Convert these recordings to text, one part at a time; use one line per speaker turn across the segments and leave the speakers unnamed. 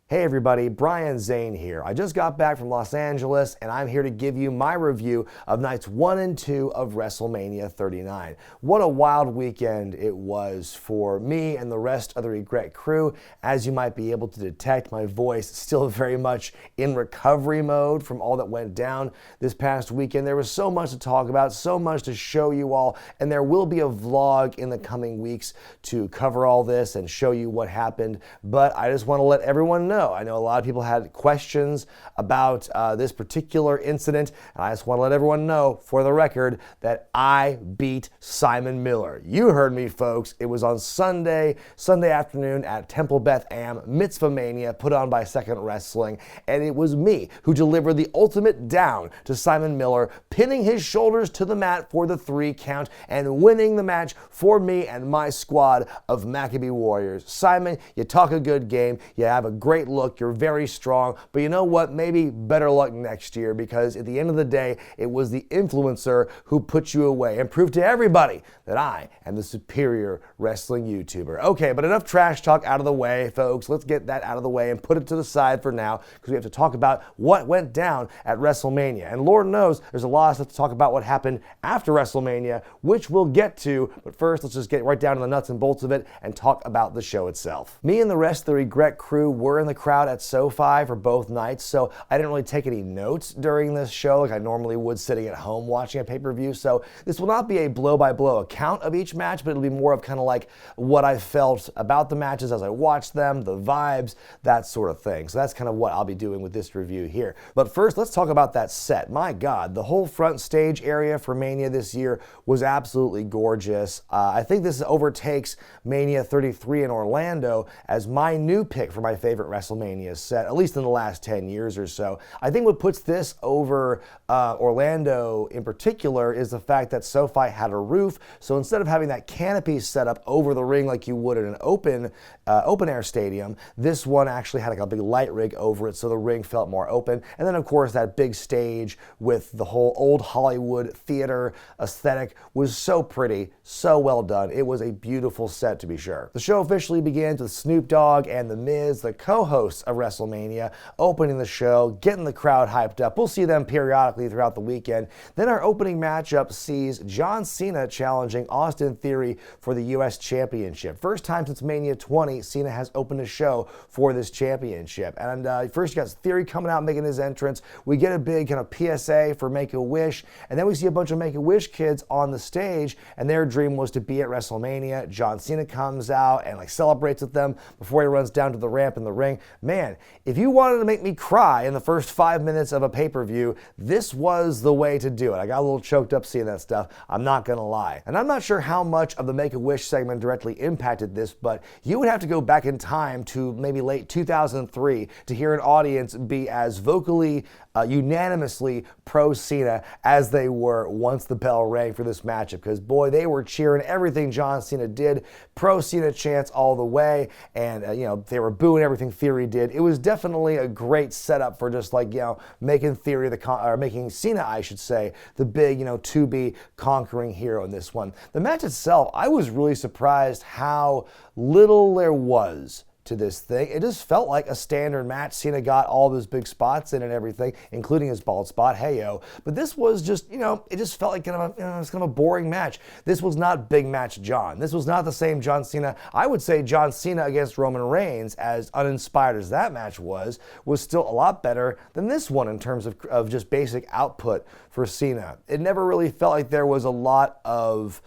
Hey everybody, Brian Zayn here. I just got back from Los Angeles and I'm here to give you my review of nights 1 and 2 of WrestleMania 39. What a wild weekend it was for me and the rest of the Regret crew. As you might be able to detect, my voice still very much in recovery mode from all that went down this past weekend. There was so much to talk about, so much to show you all, and there will be a vlog in the coming weeks to cover all this and show you what happened. But I just want to let everyone know. I know a lot of people had questions about this particular incident, and I just want to let everyone know, for the record, that I beat Simon Miller. You heard me, folks. It was on Sunday afternoon at Temple Beth Am, Mitzvah Mania, put on by Second Wrestling, and it was me who delivered the ultimate down to Simon Miller, pinning his shoulders to the mat for the 3 count and winning the match for me and my squad of McAfee Warriors. Simon, you talk a good game, you have a great look, you're very strong, but you know what? Maybe better luck next year, because at the end of the day, it was the influencer who put you away and proved to everybody that I am the superior wrestling YouTuber. Okay, but enough trash talk out of the way, folks. Let's get that out of the way and put it to the side for now, because we have to talk about what went down at WrestleMania. And Lord knows there's a lot of stuff to talk about what happened after WrestleMania, which we'll get to, but first let's just get right down to the nuts and bolts of it and talk about the show itself. Me and the rest of the Regret crew were in the crowd at SoFi for both nights, so I didn't really take any notes during this show like I normally would sitting at home watching a pay-per-view, so this will not be a blow-by-blow account of each match, but it'll be more of kind of like what I felt about the matches as I watched them, the vibes, that sort of thing. So that's kind of what I'll be doing with this review here. But first, let's talk about that set. My God, the whole front stage area for Mania this year was absolutely gorgeous. I think this overtakes Mania 33 in Orlando as my new pick for my favorite WrestleMania set, at least in the last 10 years or so. I think what puts this over Orlando in particular is the fact that SoFi had a roof, so instead of having that canopy set up over the ring like you would in an open air stadium, this one actually had like a big light rig over it, so the ring felt more open. And then of course that big stage with the whole old Hollywood theater aesthetic was so pretty, so well done. It was a beautiful set, to be sure. The show officially begins with Snoop Dogg and The Miz, the co-hosts of WrestleMania, opening the show, getting the crowd hyped up. We'll see them periodically throughout the weekend. Then our opening matchup sees John Cena challenging Austin Theory for the U.S. Championship. First time since Mania 20, Cena has opened a show for this championship. And first you got Theory coming out making his entrance. We get a big kind of PSA for Make-A-Wish, and then we see a bunch of Make-A-Wish kids on the stage, and their dream was to be at WrestleMania. John Cena comes out and celebrates with them before he runs down to the ramp in the ring. Man, if you wanted to make me cry in the first 5 minutes of a pay-per-view, this was the way to do it. I got a little choked up seeing that stuff, I'm not gonna lie. And I'm not sure how much of the Make-A-Wish segment directly impacted this, but you would have to go back in time to maybe late 2003 to hear an audience be as vocally unanimously pro-Cena as they were once the bell rang for this matchup, because boy, they were cheering everything John Cena did, pro-Cena chants all the way, and they were booing everything Theory did. It was definitely a great setup for just making Theory making Cena, I should say, the big to-be conquering hero in this one. The match itself, I was really surprised how little there was to this thing. It just felt like a standard match. Cena got all those big spots in and everything, including his bald spot, hey-yo. But this was just, it just felt like it's kind of a boring match. This was not big match John. This was not the same John Cena. I would say John Cena against Roman Reigns, as uninspired as that match was still a lot better than this one in terms of just basic output for Cena. It never really felt like there was a lot of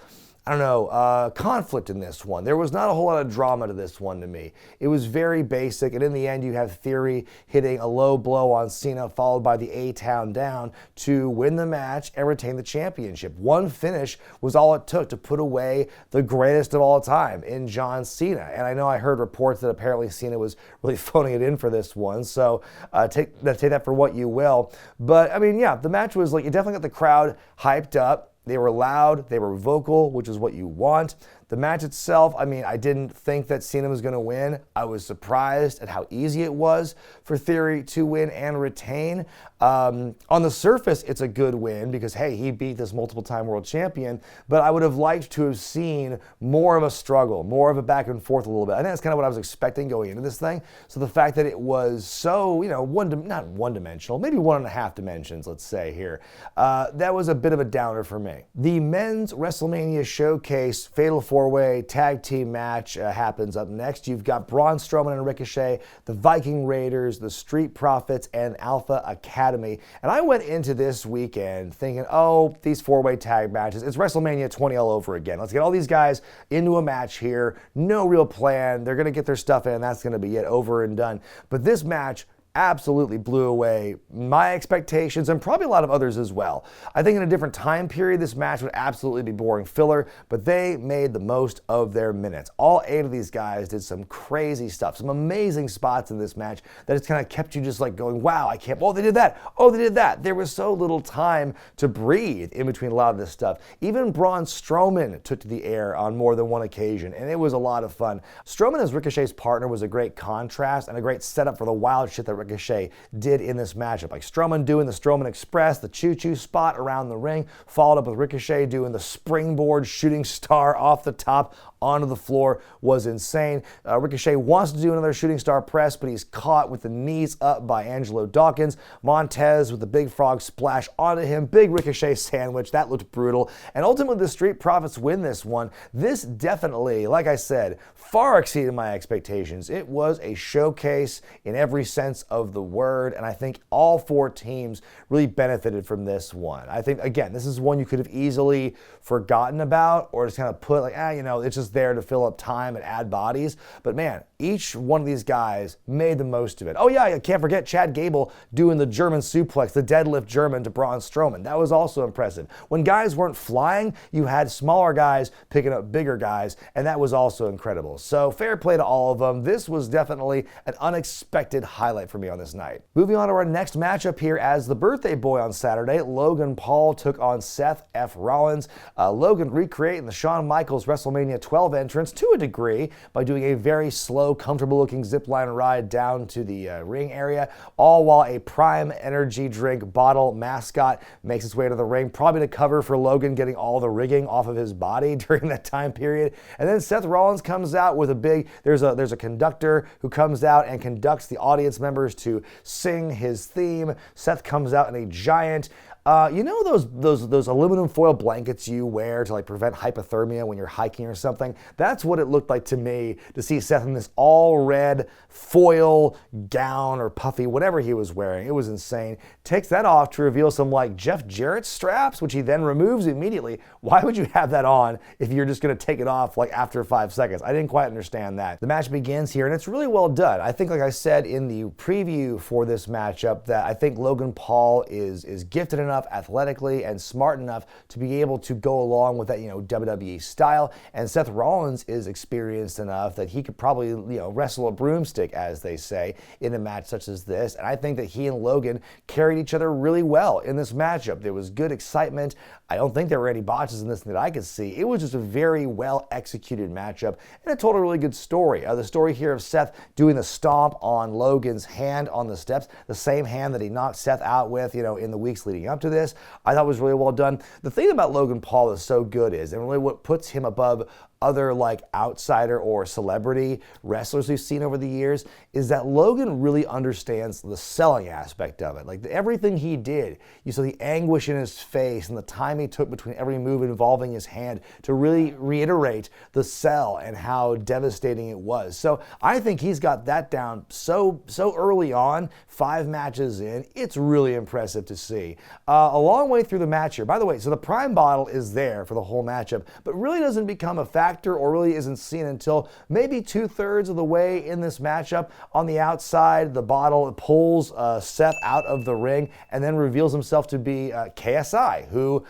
conflict in this one. There was not a whole lot of drama to this one to me. It was very basic, and in the end you have Theory hitting a low blow on Cena, followed by the A-Town down to win the match and retain the championship. One finish was all it took to put away the greatest of all time in John Cena. And I know I heard reports that apparently Cena was really phoning it in for this one, so take that for what you will. But the match was it definitely got the crowd hyped up. They were loud, they were vocal, which is what you want. The match itself, I mean, I didn't think that Cena was going to win. I was surprised at how easy it was for Theory to win and retain. On the surface, it's a good win because, hey, he beat this multiple-time world champion, but I would have liked to have seen more of a struggle, more of a back and forth a little bit. I think that's kind of what I was expecting going into this thing. So the fact that it was so, not one-dimensional, maybe 1.5 dimensions, let's say here, that was a bit of a downer for me. The men's WrestleMania Showcase Fatal 4-Way Tag Team match happens up next. You've got Braun Strowman and Ricochet, the Viking Raiders, the Street Profits, and Alpha Academy. And I went into this weekend thinking, oh, these 4-way tag matches, it's WrestleMania 20 all over again. Let's get all these guys into a match here. No real plan. They're going to get their stuff in, and that's going to be it, over and done. But this match absolutely blew away my expectations and probably a lot of others as well. I think in a different time period, this match would absolutely be boring filler, but they made the most of their minutes. All 8 of these guys did some crazy stuff, some amazing spots in this match that just kind of kept you just like going, wow, I can't, oh, they did that, oh, they did that. There was so little time to breathe in between a lot of this stuff. Even Braun Strowman took to the air on more than one occasion, and it was a lot of fun. Strowman as Ricochet's partner was a great contrast and a great setup for the wild shit that Ricochet did in this matchup. Like Strowman doing the Strowman Express, the choo-choo spot around the ring, followed up with Ricochet doing the springboard shooting star off the top onto the floor, was insane. Ricochet wants to do another shooting star press, but he's caught with the knees up by Angelo Dawkins. Montez with the big frog splash onto him. Big Ricochet sandwich. That looked brutal. And ultimately, the Street Profits win this one. This definitely, like I said, far exceeded my expectations. It was a showcase in every sense of the word, and I think all 4 teams really benefited from this one. I think, again, this is one you could have easily forgotten about or just kind of put like, it's just there to fill up time and add bodies. But man, each one of these guys made the most of it. Oh yeah, I can't forget Chad Gable doing the German suplex, the deadlift German to Braun Strowman. That was also impressive. When guys weren't flying, you had smaller guys picking up bigger guys, and that was also incredible. So fair play to all of them. This was definitely an unexpected highlight for me on this night. Moving on to our next matchup here, as the birthday boy on Saturday, Logan Paul took on Seth F. Rollins. Logan recreating the Shawn Michaels WrestleMania 12 entrance to a degree by doing a very slow, comfortable-looking zipline ride down to the ring area, all while a Prime Energy drink bottle mascot makes its way to the ring, probably to cover for Logan getting all the rigging off of his body during that time period. And then Seth Rollins comes out with a big, there's a conductor who comes out and conducts the audience members to sing his theme. Seth comes out in a giant, those aluminum foil blankets you wear to like prevent hypothermia when you're hiking or something? That's what it looked like to me to see Seth in this all red foil gown or puffy, whatever he was wearing. It was insane. Takes that off to reveal some like Jeff Jarrett straps, which he then removes immediately. Why would you have that on if you're just going to take it off like after 5 seconds? I didn't quite understand that. The match begins here, and it's really well done. I think, like I said in the preview for this matchup, that I think Logan Paul is gifted enough athletically and smart enough to be able to go along with that, WWE style. And Seth Rollins is experienced enough that he could probably, wrestle a broomstick, as they say, in a match such as this. And I think that he and Logan carried each other really well in this matchup. There was good excitement. I don't think there were any botches in this that I could see. It was just a very well executed matchup, and it told a really good story. The story here of Seth doing the stomp on Logan's hand on the steps, the same hand that he knocked Seth out with, in the weeks leading up to this, I thought was really well done. The thing about Logan Paul is so good is, and really what puts him above other like outsider or celebrity wrestlers we've seen over the years, is that Logan really understands the selling aspect of it. Like everything he did, you saw the anguish in his face and the time he took between every move involving his hand to really reiterate the sell and how devastating it was. So I think he's got that down so early on, 5 matches in. It's really impressive to see. A long way through the match here. By the way, so the Prime bottle is there for the whole matchup, but really doesn't become a factor or really isn't seen until maybe 2/3 of the way in this matchup. On the outside, the bottle pulls Seth out of the ring and then reveals himself to be KSI, who,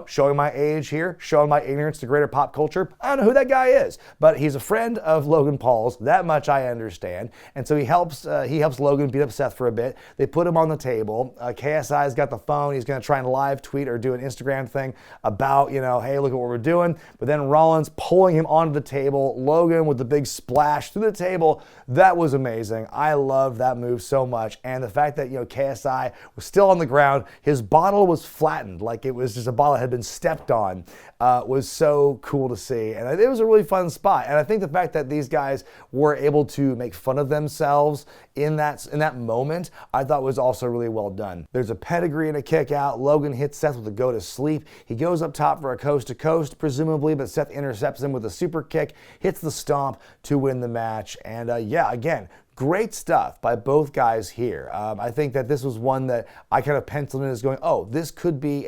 showing my age here, showing my ignorance to greater pop culture, I don't know who that guy is, but he's a friend of Logan Paul's. That much I understand. And so he helps Logan beat up Seth for a bit. They put him on the table. KSI's got the phone. He's going to try and live tweet or do an Instagram thing about, hey, look at what we're doing. But then Rollins pulls pulling him onto the table. Logan with the big splash through the table. That was amazing. I loved that move so much. And the fact that, KSI was still on the ground, his bottle was flattened like it was just a bottle that had been stepped on, was so cool to see. And it was a really fun spot. And I think the fact that these guys were able to make fun of themselves in that moment, I thought was also really well done. There's a pedigree and a kick out. Logan hits Seth with a go to sleep. He goes up top for a coast to coast, presumably, but Seth intercepts him with a super kick, hits the stomp to win the match. And again, great stuff by both guys here. I think that this was one that I kind of penciled in as going, oh, this could be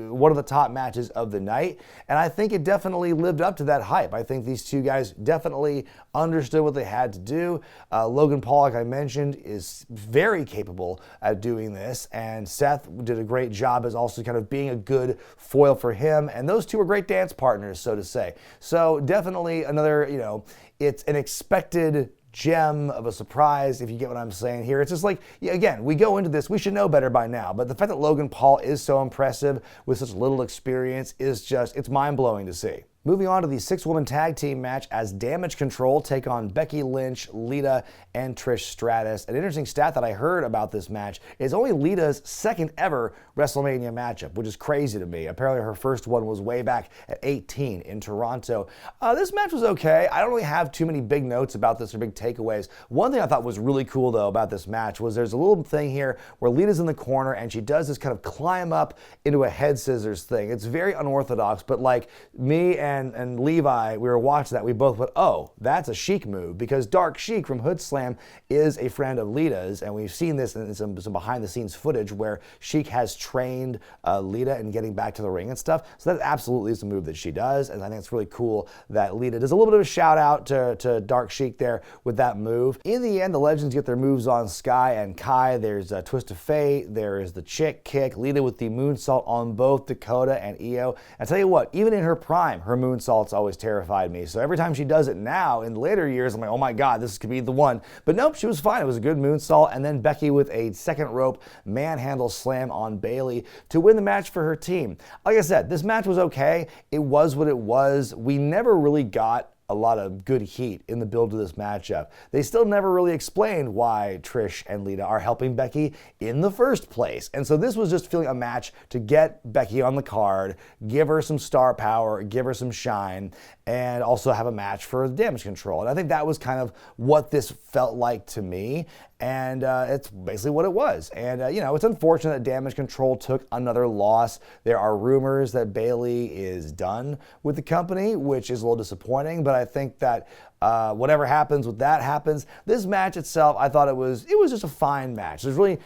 one of the top matches of the night. And I think it definitely lived up to that hype. I think these two guys definitely understood what they had to do. Logan Paul, like I mentioned, is very capable at doing this. And Seth did a great job as also kind of being a good foil for him. And those two were great dance partners, so to say. So definitely another, it's an expected gem of a surprise, if you get what I'm saying here. It's just like, again, we go into this, we should know better by now, but the fact that Logan Paul is so impressive with such little experience is just, it's mind-blowing to see. Moving on to the 6-woman tag team match as Damage Control take on Becky Lynch, Lita, and Trish Stratus. An interesting stat that I heard about this match is only Lita's second ever WrestleMania matchup, which is crazy to me. Apparently her first one was way back at 18 in Toronto. This match was okay. I don't really have too many big notes about this or big takeaways. One thing I thought was really cool though about this match was there's a little thing here where Lita's in the corner and she does this kind of climb up into a head scissors thing. It's very unorthodox, but like me and Levi, we were watching that, we both went, oh, that's a Sheik move, because Dark Sheik from Hood Slam is a friend of Lita's, and we've seen this in some behind-the-scenes footage where Sheik has trained Lita in getting back to the ring and stuff, so that absolutely is a move that she does, and I think it's really cool that Lita does a little bit of a shout-out to Dark Sheik there with that move. In the end, the Legends get their moves on Sky and Kai. There's a Twist of Fate, there is the Chick Kick, Lita with the moonsault on both Dakota and Io. I tell you what, even in her prime, her moonsault's always terrified me. So every time she does it now, in later years, I'm like, oh my God, this could be the one. But nope, she was fine. It was a good moonsault. And then Becky with a second rope manhandle slam on Bayley to win the match for her team. Like I said, this match was okay. It was what it was. We never really got a lot of good heat in the build to this matchup. They still never really explained why Trish and Lita are helping Becky in the first place. And so this was just feeling a match to get Becky on the card, give her some star power, give her some shine, and also have a match for Damage Control. And I think that was kind of what this felt like to me. And it's basically what it was. And, it's unfortunate that Damage Control took another loss. There are rumors that Bayley is done with the company, which is a little disappointing, but I think that whatever happens with that happens. This match itself, I thought it was just a fine match. It was really,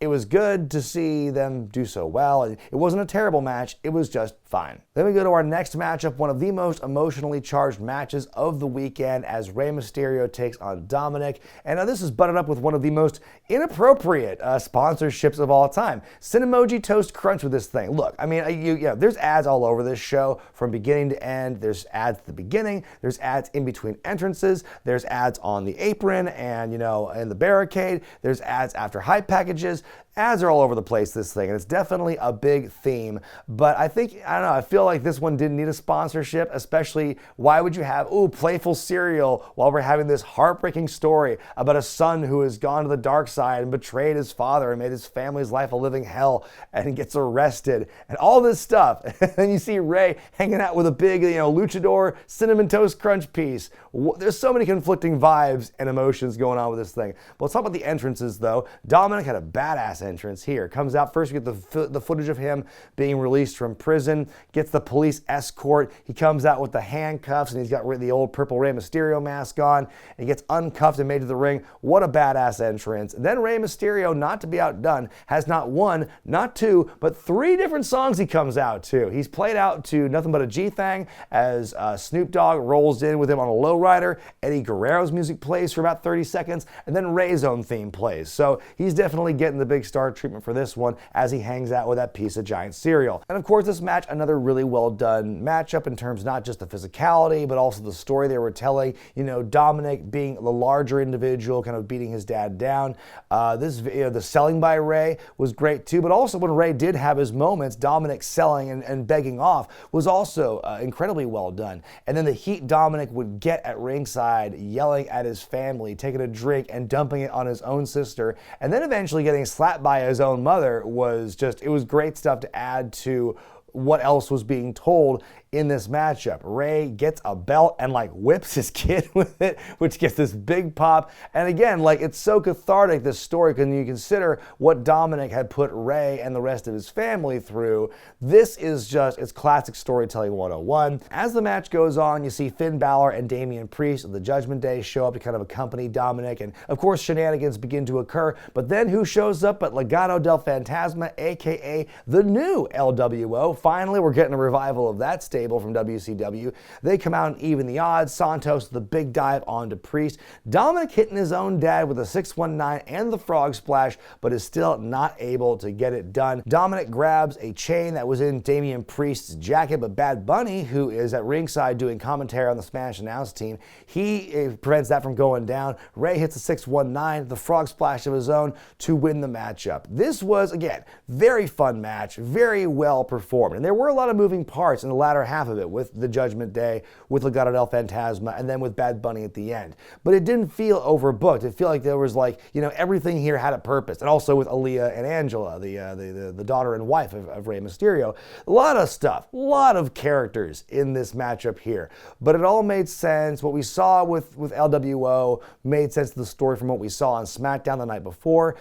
it was good to see them do so well. It wasn't a terrible match. It was just fine. Then we go to our next matchup, one of the most emotionally charged matches of the weekend as Rey Mysterio takes on Dominik. And now this is buttoned up with one of the most inappropriate sponsorships of all time. Cinemoji Toast Crunch with this thing. Look, there's ads all over this show from beginning to end. There's ads at the beginning. There's ads in between entrances. There's ads on the apron and, in the barricade. There's ads after hype packages. Ads are all over the place, this thing, and it's definitely a big theme. But I feel like this one didn't need a sponsorship, especially why would you have, playful cereal while we're having this heartbreaking story about a son who has gone to the dark side and betrayed his father and made his family's life a living hell and gets arrested and all this stuff. And then you see Rey hanging out with a big, luchador Cinnamon Toast Crunch piece. There's so many conflicting vibes and emotions going on with this thing. But let's talk about the entrances, though. Dominik had a badass entrance here. Comes out first, we get the footage of him being released from prison, gets the police escort. He comes out with the handcuffs and he's got the old purple Rey Mysterio mask on. And he gets uncuffed and made to the ring. What a badass entrance. Then Rey Mysterio, not to be outdone, has not one, not two, but three different songs he comes out to. He's played out to Nothing But a G-Thang as Snoop Dogg rolls in with him on a low Rider. Eddie Guerrero's music plays for about 30 seconds, and then Ray's own theme plays. So he's definitely getting the big star treatment for this one as he hangs out with that piece of giant cereal. And of course, this match, another really well done matchup in terms not just the physicality, but also the story they were telling. You know, Dominik being the larger individual, kind of beating his dad down. The selling by Ray was great too, but also when Ray did have his moments, Dominik selling and begging off was also incredibly well done. And then the heat Dominik would get at ringside, yelling at his family, taking a drink and dumping it on his own sister, and then eventually getting slapped by his own mother was just, it was great stuff to add to what else was being told in this matchup. Ray gets a belt and like whips his kid with it, which gets this big pop. And again, like, it's so cathartic, this story, when you consider what Dominik had put Ray and the rest of his family through. This is just, it's classic storytelling 101. As the match goes on, you see Finn Balor and Damian Priest of the Judgment Day show up to kind of accompany Dominik, and of course shenanigans begin to occur. But then who shows up but Legado del Fantasma, aka the new LWO? Finally, we're getting a revival of that stable from WCW. They come out and even the odds. Santos with the big dive onto Priest. Dominik hitting his own dad with a 619 and the frog splash, but is still not able to get it done. Dominik grabs a chain that was in Damian Priest's jacket, but Bad Bunny, who is at ringside doing commentary on the Spanish announce team, he prevents that from going down. Ray hits a 619, the frog splash of his own to win the matchup. This was, again, very fun match, very well performed. And there were a lot of moving parts in the latter half of it, with the Judgment Day, with Legado del Fantasma, and then with Bad Bunny at the end. But it didn't feel overbooked. It felt like there was, like, you know, everything here had a purpose. And also with Aaliyah and Angela, the daughter and wife of Rey Mysterio. A lot of stuff, a lot of characters in this matchup here. But it all made sense. What we saw with LWO made sense to the story from what we saw on Smackdown the night before.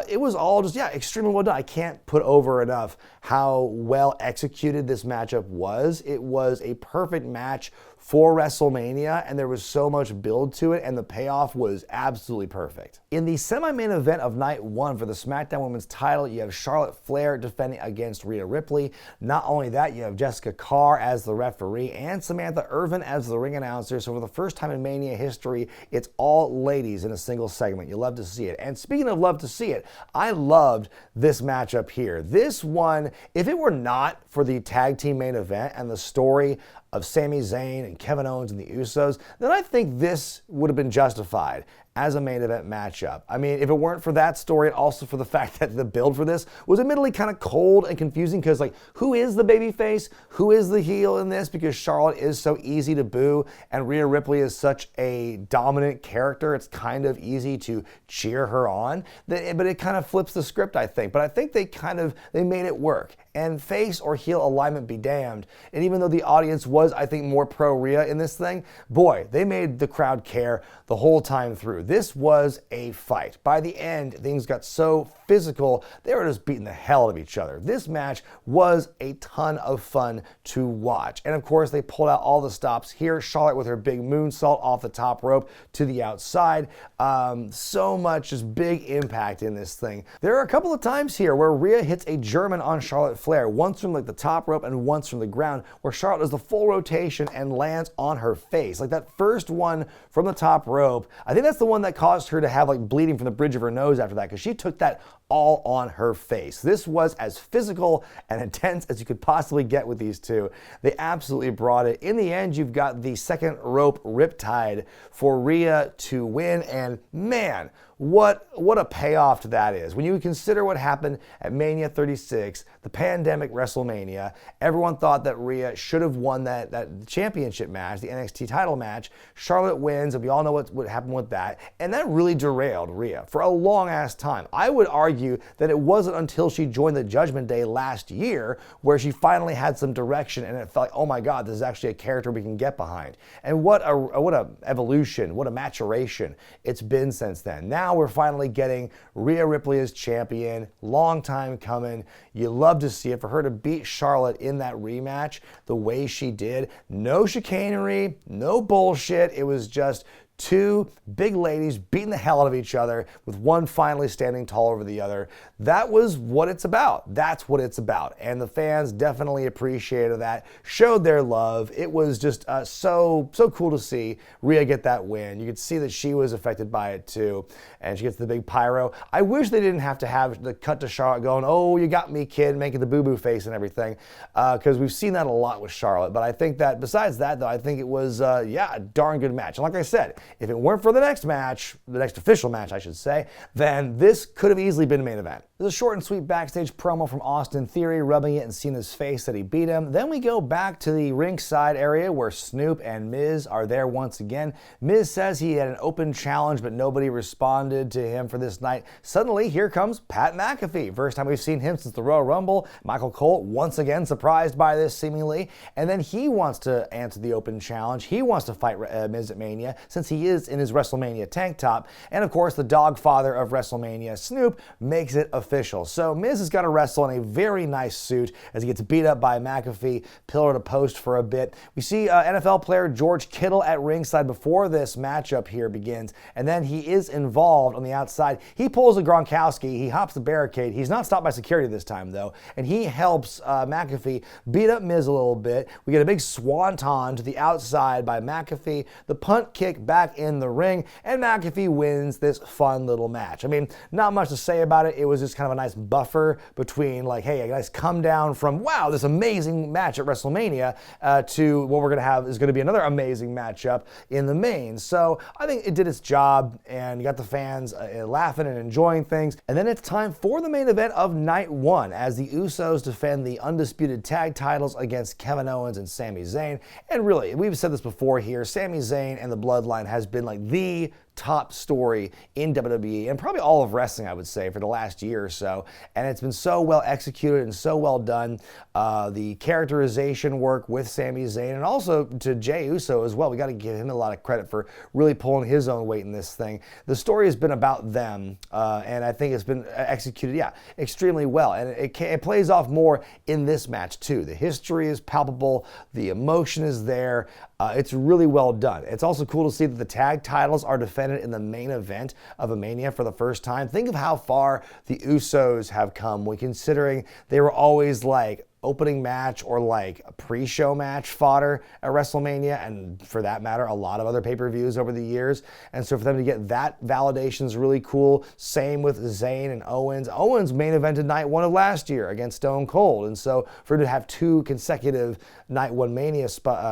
It was all just, yeah, extremely well done. I can't put over enough how well executed this matchup was. It was a perfect match for WrestleMania, and there was so much build to it, and the payoff was absolutely perfect. In the semi-main event of night one for the SmackDown Women's title, you have Charlotte Flair defending against Rhea Ripley. Not only that, you have Jessica Carr as the referee and Samantha Irvin as the ring announcer. So for the first time in Mania history, it's all ladies in a single segment. You love to see it. And speaking of love to see it, I loved this matchup here. This one, if it were not for the tag team main event and the story of Sami Zayn and Kevin Owens and the Usos, then I think this would have been justified as a main event matchup. I mean, if it weren't for that story, and also for the fact that the build for this was admittedly kind of cold and confusing, because, like, who is the babyface? Who is the heel in this? Because Charlotte is so easy to boo, and Rhea Ripley is such a dominant character, it's kind of easy to cheer her on. But it kind of flips the script, I think. But I think they made it work. And face or heel alignment be damned. And even though the audience was, I think, more pro Rhea in this thing, boy, they made the crowd care the whole time through. This was a fight. By the end, things got so physical, they were just beating the hell out of each other. This match was a ton of fun to watch. And of course, they pulled out all the stops here. Charlotte with her big moonsault off the top rope to the outside. So much just big impact in this thing. There are a couple of times here where Rhea hits a German on Charlotte Flair, once from like the top rope and once from the ground, where Charlotte does the full rotation and lands on her face. Like that first one from the top rope, I think that's the one that caused her to have like bleeding from the bridge of her nose after that, because she took that all on her face. This was as physical and intense as you could possibly get with these two. They absolutely brought it. In the end, you've got the second rope riptide for Rhea to win, and man, what a payoff to that is. When you consider what happened at Mania 36, the pandemic WrestleMania, everyone thought that Rhea should have won that championship match, the NXT title match. Charlotte wins, and we all know what happened with that, and that really derailed Rhea for a long ass time. I would argue that it wasn't until she joined the Judgment Day last year where she finally had some direction, and it felt like, oh my God, this is actually a character we can get behind. And what a evolution, what a maturation it's been since then. Now we're finally getting Rhea Ripley as champion. Long time coming. You love to see it. For her to beat Charlotte in that rematch the way she did, no chicanery, no bullshit. It was just two big ladies beating the hell out of each other with one finally standing tall over the other. That was what it's about. That's what it's about. And the fans definitely appreciated that, showed their love. It was just so cool to see Rhea get that win. You could see that she was affected by it too, and she gets the big pyro. I wish they didn't have to have the cut to Charlotte going, "Oh, you got me, kid," making the boo-boo face and everything, because we've seen that a lot with Charlotte. But I think that besides that, though, I think it was, a darn good match. And like I said, if it weren't for the next match, the next official match, I should say, then this could have easily been main event. There's a short and sweet backstage promo from Austin Theory, rubbing it in Cena's face that he beat him. Then we go back to the ringside area where Snoop and Miz are there once again. Miz says he had an open challenge, but nobody responded to him for this night. Suddenly, here comes Pat McAfee. First time we've seen him since the Royal Rumble. Michael Cole, once again, surprised by this seemingly. And then he wants to answer the open challenge. He wants to fight Miz at Mania since he is in his WrestleMania tank top. And of course, the dog father of WrestleMania, Snoop, makes it official. So Miz has got to wrestle in a very nice suit as he gets beat up by McAfee, pillar to post for a bit. We see NFL player George Kittle at ringside before this matchup here begins, and then he is involved on the outside. He pulls a Gronkowski, he hops the barricade. He's not stopped by security this time though, and he helps McAfee beat up Miz a little bit. We get a big swanton to the outside by McAfee, the punt kick back in the ring, and McAfee wins this fun little match. I mean, not much to say about it. It was just kind of a nice buffer between like, hey, guys, come down from, wow, this amazing match at WrestleMania to what we're going to have is going to be another amazing matchup in the main. So I think it did its job, and you got the fans laughing and enjoying things. And then it's time for the main event of night one as the Usos defend the Undisputed Tag titles against Kevin Owens and Sami Zayn. And really, we've said this before here, Sami Zayn and the Bloodline has been like the top story in WWE and probably all of wrestling, I would say, for the last year or so. And it's been so well executed and so well done. The characterization work with Sami Zayn and also to Jey Uso as well. We got to give him a lot of credit for really pulling his own weight in this thing. The story has been about them, and I think it's been executed, extremely well. And it plays off more in this match too. The history is palpable. The emotion is there. It's really well done. It's also cool to see that the tag titles are defended in the main event of a Mania for the first time. Think of how far the Usos have come when considering they were always like opening match or like a pre-show match fodder at WrestleMania, and for that matter, a lot of other pay-per-views over the years. And so for them to get that validation is really cool. Same with Zayn and Owens. Owens main evented night one of last year against Stone Cold. And so for him to have two consecutive night one Mania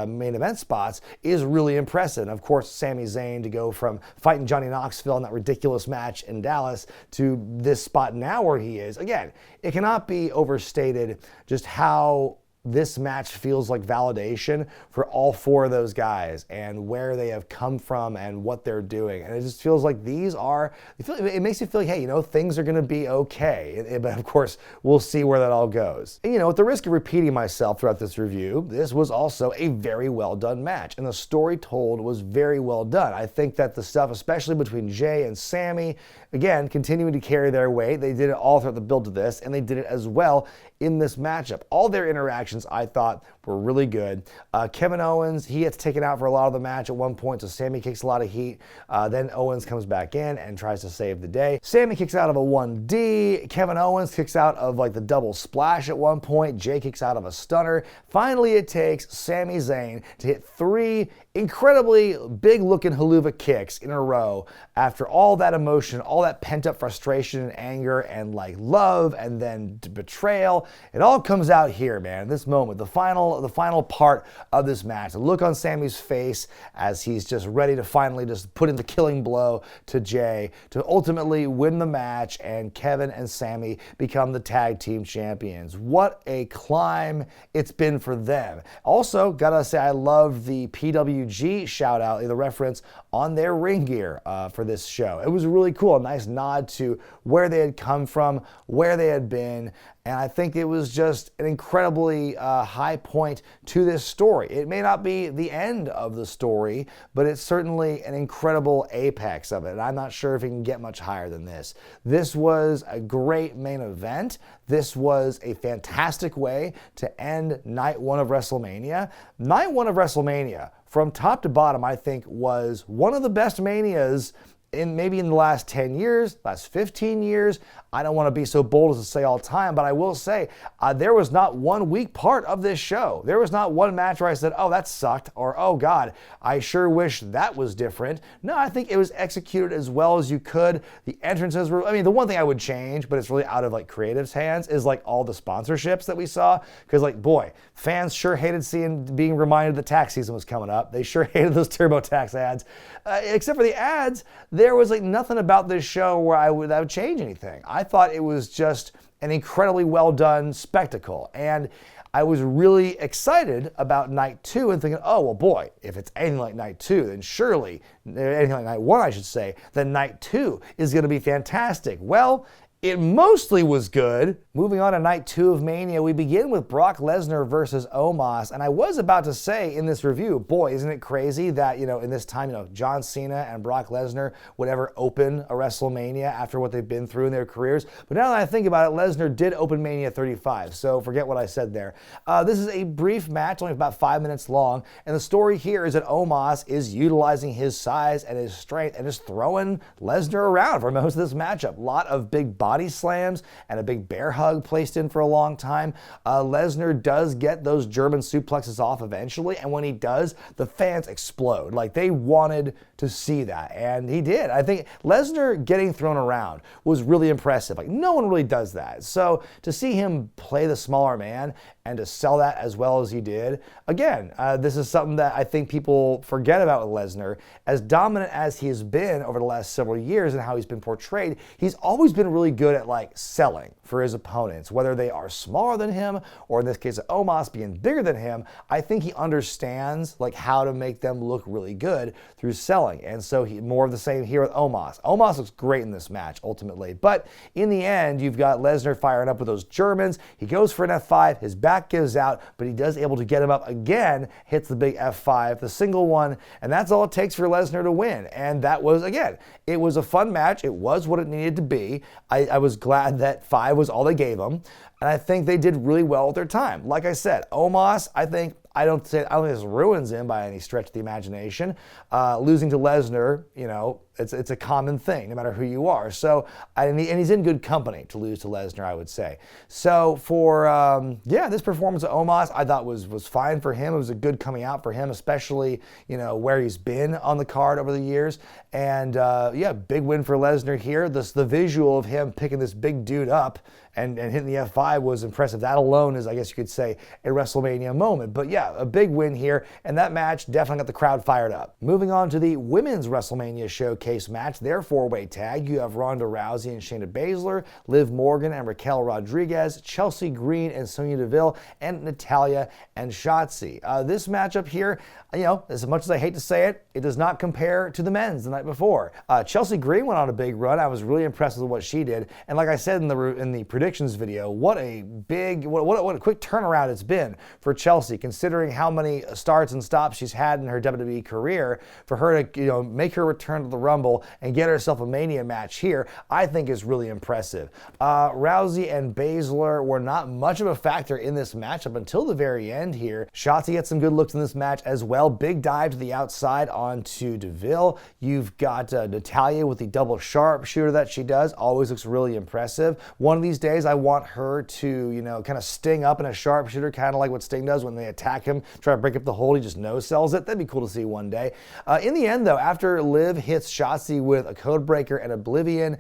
main event spots is really impressive. And of course, Sami Zayn to go from fighting Johnny Knoxville in that ridiculous match in Dallas to this spot now where he is. Again, it cannot be overstated just how this match feels like validation for all four of those guys and where they have come from and what they're doing. And it just feels like it makes you feel like, hey, things are going to be okay. But of course, we'll see where that all goes. And at the risk of repeating myself throughout this review, this was also a very well done match. And the story told was very well done. I think that the stuff, especially between Jey and Sami, again, continuing to carry their weight. They did it all throughout the build to this, and they did it as well in this matchup. All their interactions, I thought, were really good. Kevin Owens, he gets taken out for a lot of the match at one point, so Sami kicks a lot of heat. Then Owens comes back in and tries to save the day. Sami kicks out of a 1D. Kevin Owens kicks out of like the double splash at one point. Jey kicks out of a stunner. Finally, it takes Sami Zayn to hit 3 incredibly big-looking haluva kicks in a row after all that emotion, all that pent-up frustration and anger and like love and then betrayal. It all comes out here, man. This moment, the final part of this match. The look on Sami's face as he's just ready to finally just put in the killing blow to Jey to ultimately win the match, and Kevin and Sami become the tag team champions. What a climb it's been for them. Also, gotta say, I love the PWG shout out, the reference on their ring gear for this show. It was really cool. A nice nod to where they had come from, where they had been. And I think it was just an incredibly high point point to this story. It may not be the end of the story, but it's certainly an incredible apex of it. And I'm not sure if it can get much higher than this. This was a great main event. This was a fantastic way to end night one of WrestleMania. Night one of WrestleMania, from top to bottom, I think was one of the best Manias maybe in the last 10 years, last 15 years. I don't want to be so bold as to say all time, but I will say there was not one weak part of this show. There was not one match where I said, oh, that sucked, or oh God, I sure wish that was different. No, I think it was executed as well as you could. The entrances were, I mean, the one thing I would change, but it's really out of like creative's hands, is like all the sponsorships that we saw. Because like, boy, fans sure hated being reminded that tax season was coming up. They sure hated those TurboTax ads. Except for the ads, there was like nothing about this show where I would change anything. I thought it was just an incredibly well done spectacle. And I was really excited about night two and thinking, oh, well, boy, if it's anything like night two, then surely, anything like night one, I should say, then night two is going to be fantastic. Well, it mostly was good. Moving on to night two of Mania, we begin with Brock Lesnar versus Omos. And I was about to say in this review, boy, isn't it crazy that, in this time, John Cena and Brock Lesnar would ever open a WrestleMania after what they've been through in their careers. But now that I think about it, Lesnar did open Mania 35. So forget what I said there. This is a brief match, only about 5 minutes long. And the story here is that Omos is utilizing his size and his strength and just throwing Lesnar around for most of this matchup. A lot of big body slams and a big bear hug placed in for a long time. Lesnar does get those German suplexes off eventually, and when he does, the fans explode. Like, they wanted to see that, and he did. I think Lesnar getting thrown around was really impressive. Like, no one really does that. So to see him play the smaller man and to sell that as well as he did, again, this is something that I think people forget about with Lesnar. As dominant as he has been over the last several years and how he's been portrayed, he's always been really good at like selling for his opponents, whether they are smaller than him or in this case of Omos being bigger than him. I think he understands like how to make them look really good through selling, and so more of the same here with Omos. Omos looks great in this match ultimately, but in the end you've got Lesnar firing up with those Germans. He goes for an F5, his back gives out, but he does able to get him up again, hits the big F5, the single one, and that's all it takes for Lesnar to win. And that was, again, it was a fun match. It was what it needed to be. I was glad that 5 was all they gave him, and I think they did really well with their time. Like I said, Omos, I don't think this ruins him by any stretch of the imagination. Losing to Lesnar, it's a common thing, no matter who you are. So, and he's in good company to lose to Lesnar, I would say. So for this performance of Omos, I thought was fine for him. It was a good coming out for him, especially where he's been on the card over the years. And big win for Lesnar here. The visual of him picking this big dude up and hitting the F5 was impressive. That alone is, I guess you could say, a WrestleMania moment. But yeah, a big win here, and that match definitely got the crowd fired up. Moving on to the women's WrestleMania showcase match, their four-way tag. You have Ronda Rousey and Shayna Baszler, Liv Morgan and Raquel Rodriguez, Chelsea Green and Sonya Deville, and Natalya and Shotzi. This matchup here, as much as I hate to say it, it does not compare to the men's the night before. Chelsea Green went on a big run. I was really impressed with what she did, and like I said in the predictions video, what a quick turnaround it's been for Chelsea, considering how many starts and stops she's had in her WWE career. For her to make her return to the Rumble and get herself a Mania match here, I think is really impressive. Rousey and Baszler were not much of a factor in this matchup until the very end here. Shotzi had some good looks in this match as well. Big dive to the outside onto Deville. You've got Natalya with the double sharpshooter that she does. Always looks really impressive. One of these days I want her to, kind of sting up in a sharpshooter, kind of like what Sting does when they attack him, try to break up the hold, he just no-sells it. That'd be cool to see one day. In the end, though, after Liv hits Shotzi with a code breaker and Oblivion,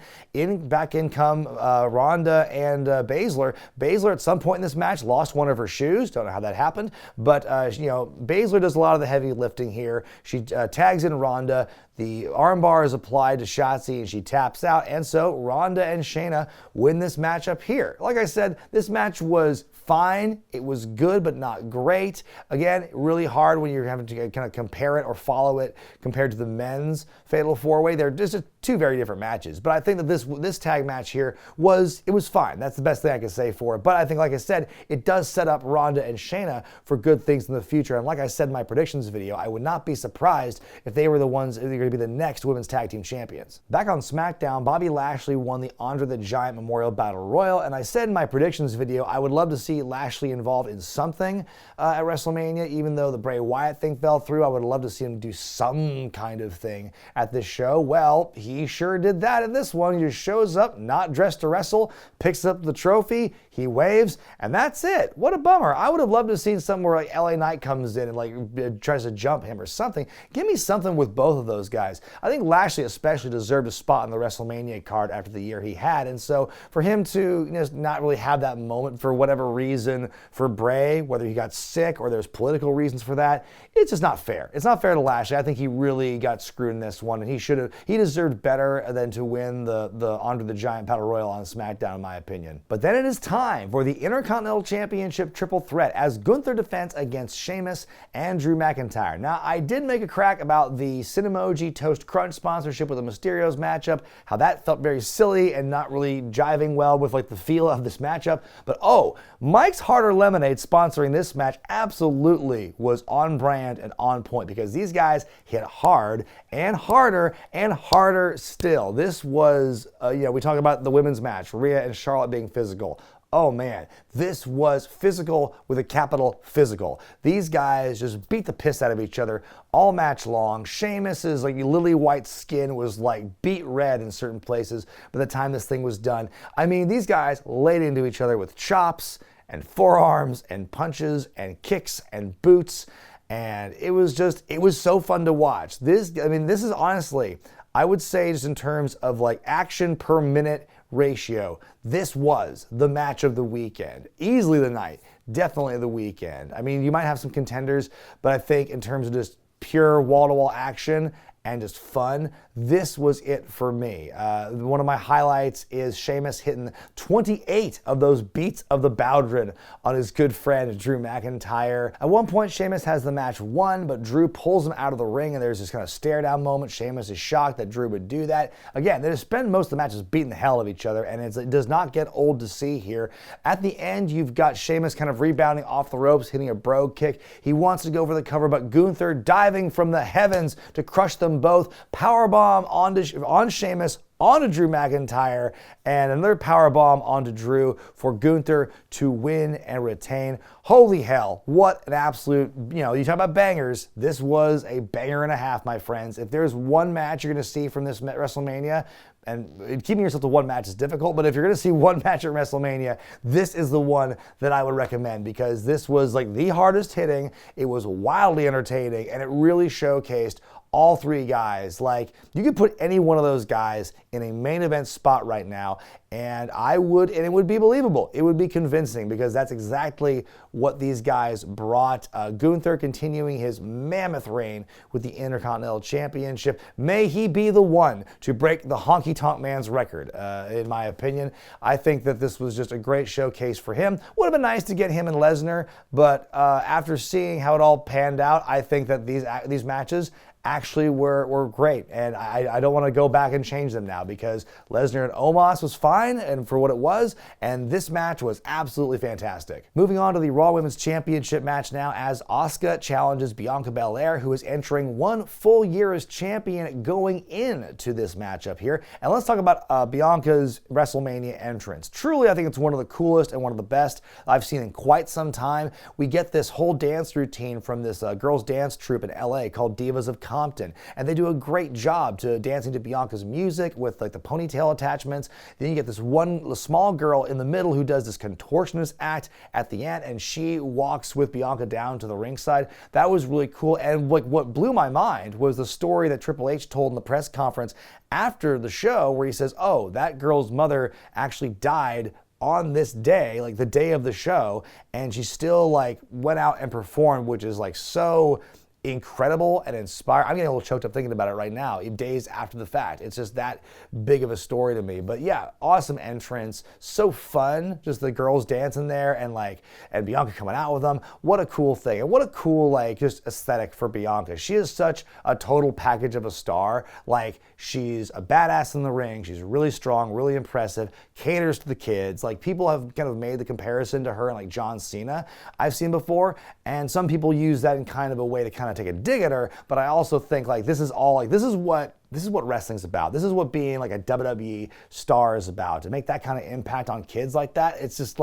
back in come Ronda and Baszler. Baszler at some point in this match lost one of her shoes. Don't know how that happened, but Baszler does a lot of the heavy lifting here. She tags in Ronda. The armbar is applied to Shotzi and she taps out, and so Ronda and Shayna win this matchup here. Like I said, this match was fine. It was good, but not great. Again, really hard when you're having to kind of compare it or follow it compared to the men's Fatal 4-Way. They're just two very different matches. But I think that this tag match here was fine. That's the best thing I can say for it. But I think, like I said, it does set up Ronda and Shayna for good things in the future. And like I said in my predictions video, I would not be surprised if they were the ones that are going to be the next women's tag team champions. Back on Smackdown, Bobby Lashley won the Andre the Giant Memorial Battle Royal, and I said in my predictions video I would love to see Lashley involved in something at WrestleMania. Even though the Bray Wyatt thing fell through, I would love to see him do some kind of thing at this show. Well, he sure did that at this one. He just shows up, not dressed to wrestle, picks up the trophy, he waves, and that's it. What a bummer. I would have loved to have seen something where like LA Knight comes in and like tries to jump him or something. Give me something with both of those guys. I think Lashley especially deserved a spot on the WrestleMania card after the year he had, and so for him to not really have that moment for whatever reason for Bray, whether he got sick or there's political reasons for that, it's just not fair. It's not fair to Lashley. I think he really got screwed in this one, and he deserved better than to win the Andre the Giant Battle Royal on SmackDown, in my opinion. But then it is time for the Intercontinental Championship triple threat as Gunther defends against Sheamus and Drew McIntyre. Now, I did make a crack about the Cinemoji Toast Crunch sponsorship with the Mysterios matchup, how that felt very silly and not really jiving well with like the feel of this matchup. But Mike's Harder Lemonade sponsoring this match absolutely was on brand and on point, because these guys hit hard and harder still. This was, we talk about the women's match, Rhea and Charlotte being physical. Oh man, this was physical with a capital physical. These guys just beat the piss out of each other all match long. Sheamus's like lily white skin was like beet red in certain places by the time this thing was done. I mean, these guys laid into each other with chops and forearms and punches and kicks and boots. And it was so fun to watch. This is honestly, I would say, just in terms of like action per minute ratio, this was the match of the weekend. Easily the night, definitely the weekend. I mean, you might have some contenders, but I think in terms of just pure wall-to-wall action and just fun, this was it for me. One of my highlights is Sheamus hitting 28 of those beats of the Bowdrin on his good friend Drew McIntyre. At one point, Sheamus has the match won, but Drew pulls him out of the ring, and there's this kind of stare down moment. Sheamus is shocked that Drew would do that. Again, they spend most of the matches beating the hell of each other, and it does not get old to see here. At the end, you've got Sheamus kind of rebounding off the ropes, hitting a brogue kick. He wants to go for the cover, but Gunther diving from the heavens to crush them both. Powerbomb on Sheamus, onto Drew McIntyre, and another powerbomb onto Drew for Gunther to win and retain. Holy hell, what an absolute, you talk about bangers, this was a banger and a half, my friends. If there's one match you're going to see from this WrestleMania, and keeping yourself to one match is difficult, but if you're going to see one match at WrestleMania, this is the one that I would recommend, because this was like the hardest hitting, it was wildly entertaining, and it really showcased all three guys. Like, you could put any one of those guys in a main event spot right now, and it would be believable. It would be convincing, because that's exactly what these guys brought. Gunther continuing his mammoth reign with the Intercontinental Championship. May he be the one to break the Honky Tonk Man's record, in my opinion. I think that this was just a great showcase for him. Would have been nice to get him and Lesnar, but after seeing how it all panned out, I think that these matches actually were great, and I don't want to go back and change them now, because Lesnar and Omos was fine and for what it was, and this match was absolutely fantastic. Moving on to the Raw Women's Championship match now, as Asuka challenges Bianca Belair, who is entering one full year as champion going into this matchup here. And let's talk about Bianca's WrestleMania entrance. Truly, I think it's one of the coolest and one of the best I've seen in quite some time. We get this whole dance routine from this girls dance troupe in LA called Divas of Compton, and they do a great job to dancing to Bianca's music with like the ponytail attachments. Then you get this one small girl in the middle who does this contortionist act at the end, and she walks with Bianca down to the ringside. That was really cool, and like what blew my mind was the story that Triple H told in the press conference after the show, where he says, oh, that girl's mother actually died on this day, like the day of the show, and she still like went out and performed, which is like so incredible and inspiring. I'm getting a little choked up thinking about it right now, days after the fact. It's just that big of a story to me. But yeah, awesome entrance, so fun, just the girls dancing there and Bianca coming out with them. What a cool thing, and what a cool just aesthetic for Bianca. She is such a total package of a star. She's a badass in the ring, she's really strong, really impressive, caters to the kids. People have kind of made the comparison to her and John Cena I've seen before, and some people use that in kind of a way to kind of take a dig at her, but I also think this is what wrestling's about. This is what being a WWE star is about. To make that kind of impact on kids like that, it's just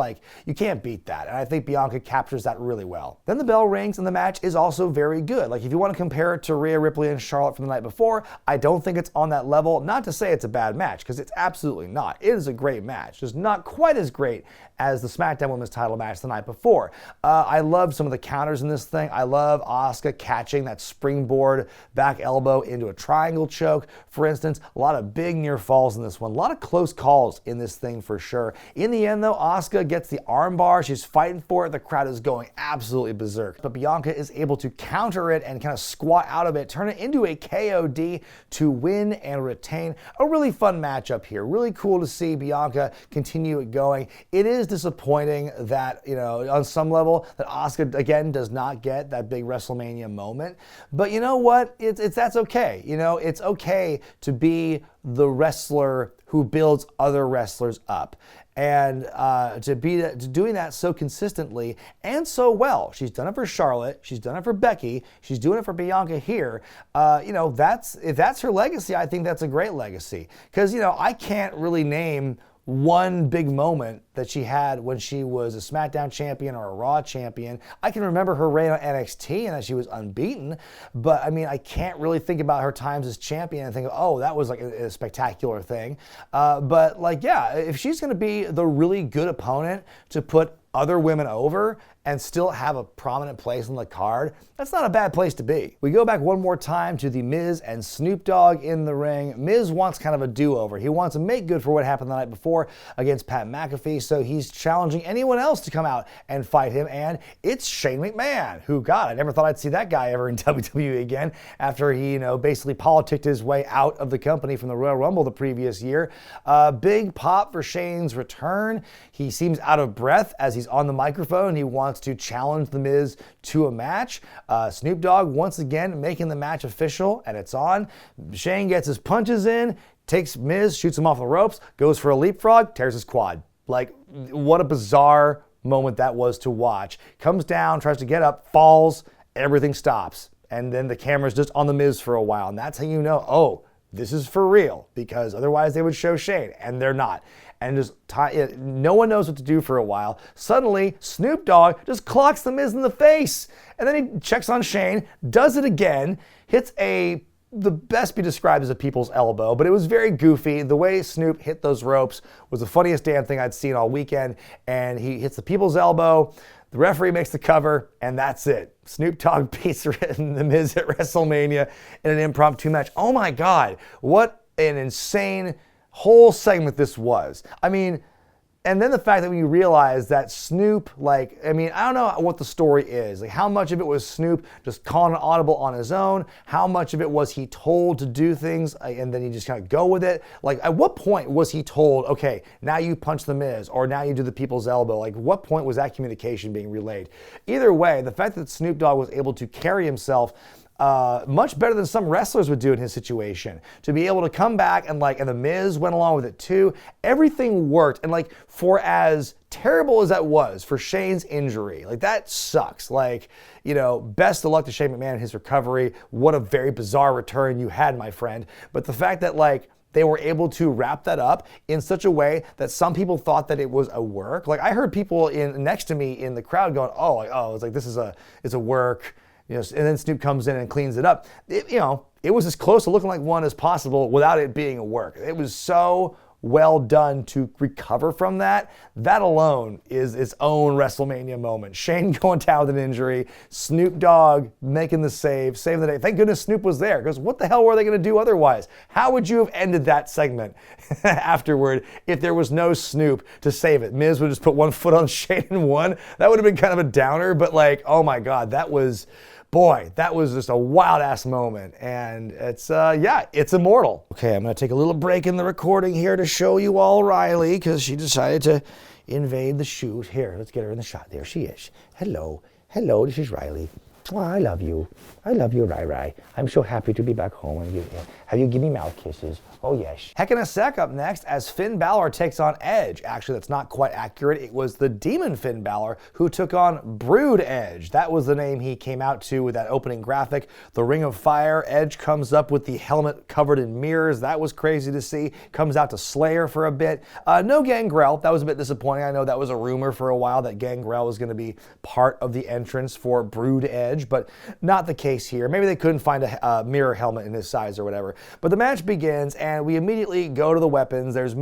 you can't beat that. And I think Bianca captures that really well. Then the bell rings and the match is also very good. If you want to compare it to Rhea, Ripley, and Charlotte from the night before, I don't think it's on that level. Not to say it's a bad match, because it's absolutely not. It is a great match. Just not quite as great as the SmackDown Women's title match the night before. I love some of the counters in this thing. I love Asuka catching that springboard back elbow into a triangle choke, for instance. A lot of big near falls in this one. A lot of close calls in this thing for sure. In the end though, Asuka gets the armbar. She's fighting for it. The crowd is going absolutely berserk. But Bianca is able to counter it and kind of squat out of it, turn it into a KOD to win and retain. A really fun matchup here. Really cool to see Bianca continue it going. It is disappointing that, on some level, that Asuka again does not get that big WrestleMania moment. But you know what? That's okay. It's okay to be the wrestler who builds other wrestlers up. And to doing that so consistently and so well. She's done it for Charlotte. She's done it for Becky. She's doing it for Bianca here. If that's her legacy, I think that's a great legacy. Because, I can't really name one big moment that she had when she was a SmackDown champion or a Raw champion. I can remember her reign on NXT and that she was unbeaten, but I can't really think about her times as champion and think, oh, that was a spectacular thing. If she's going to be the really good opponent to put other women over and still have a prominent place on the card, that's not a bad place to be. We go back one more time to the Miz and Snoop Dogg in the ring. Miz wants kind of a do-over. He wants to make good for what happened the night before against Pat McAfee, so he's challenging anyone else to come out and fight him, and it's Shane McMahon, who, God, I never thought I'd see that guy ever in WWE again after he, basically politicked his way out of the company from the Royal Rumble the previous year. Big pop for Shane's return. He seems out of breath as he's on the microphone. He wants to challenge The Miz to a match. Snoop Dogg once again making the match official, and it's on. Shane gets his punches in, takes Miz, shoots him off the ropes, goes for a leapfrog, tears his quad. What a bizarre moment that was to watch. Comes down, tries to get up, falls, everything stops. And then the camera's just on The Miz for a while, and that's how you know, oh, this is for real, because otherwise they would show Shane, and they're not. And just no one knows what to do for a while. Suddenly, Snoop Dogg just clocks The Miz in the face. And then he checks on Shane, does it again, hits the best be described as a people's elbow, but it was very goofy. The way Snoop hit those ropes was the funniest damn thing I'd seen all weekend. And he hits the people's elbow, the referee makes the cover, and that's it. Snoop Dogg beats The Miz at WrestleMania in an impromptu match. Oh my God, what an insane whole segment this was. And then the fact that when you realize that Snoop, I don't know what the story is. How much of it was Snoop just calling an audible on his own? How much of it was he told to do things and then he just kind of go with it? At what point was he told, okay, now you punch The Miz or now you do the people's elbow? What point was that communication being relayed? Either way, the fact that Snoop Dogg was able to carry himself much better than some wrestlers would do in his situation. To be able to come back and The Miz went along with it too. Everything worked. And for as terrible as that was for Shane's injury, that sucks. Best of luck to Shane McMahon in his recovery. What a very bizarre return you had, my friend. But the fact that they were able to wrap that up in such a way that some people thought that it was a work. I heard people next to me in the crowd going, it's a work. And then Snoop comes in and cleans it up. It was as close to looking like one as possible without it being a work. It was so well done to recover from that. That alone is its own WrestleMania moment. Shane going down with an injury, Snoop Dogg making the save the day. Thank goodness Snoop was there, because what the hell were they going to do otherwise? How would you have ended that segment afterward if there was no Snoop to save it? Miz would just put one foot on Shane and one. That would have been kind of a downer, but oh my God, that was Boy, that was just a wild-ass moment, and it's immortal. Okay, I'm going to take a little break in the recording here to show you all Riley, because she decided to invade the shoot. Here, let's get her in the shot. There she is. Hello, this is Riley. Oh, I love you, Rai. I'm so happy to be back home. And have you give me mouth kisses? Oh, yes. Heck in a Sec up next as Finn Balor takes on Edge. Actually, that's not quite accurate. It was the Demon Finn Balor who took on Brood Edge. That was the name he came out to with that opening graphic. The Ring of Fire. Edge comes up with the helmet covered in mirrors. That was crazy to see. Comes out to Slayer for a bit. No Gangrel. That was a bit disappointing. I know that was a rumor for a while that Gangrel was going to be part of the entrance for Brood Edge, but not the case here. Maybe they couldn't find a mirror helmet in his size or whatever. But the match begins, and we immediately go to the weapons. There's